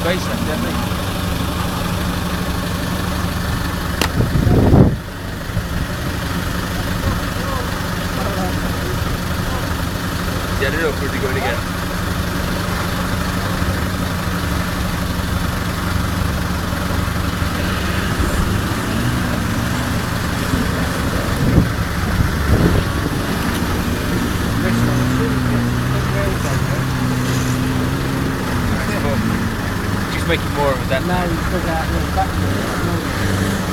space left, haven't they? Get it up, where's he going again? Just making more of it then. Now you put that in the back.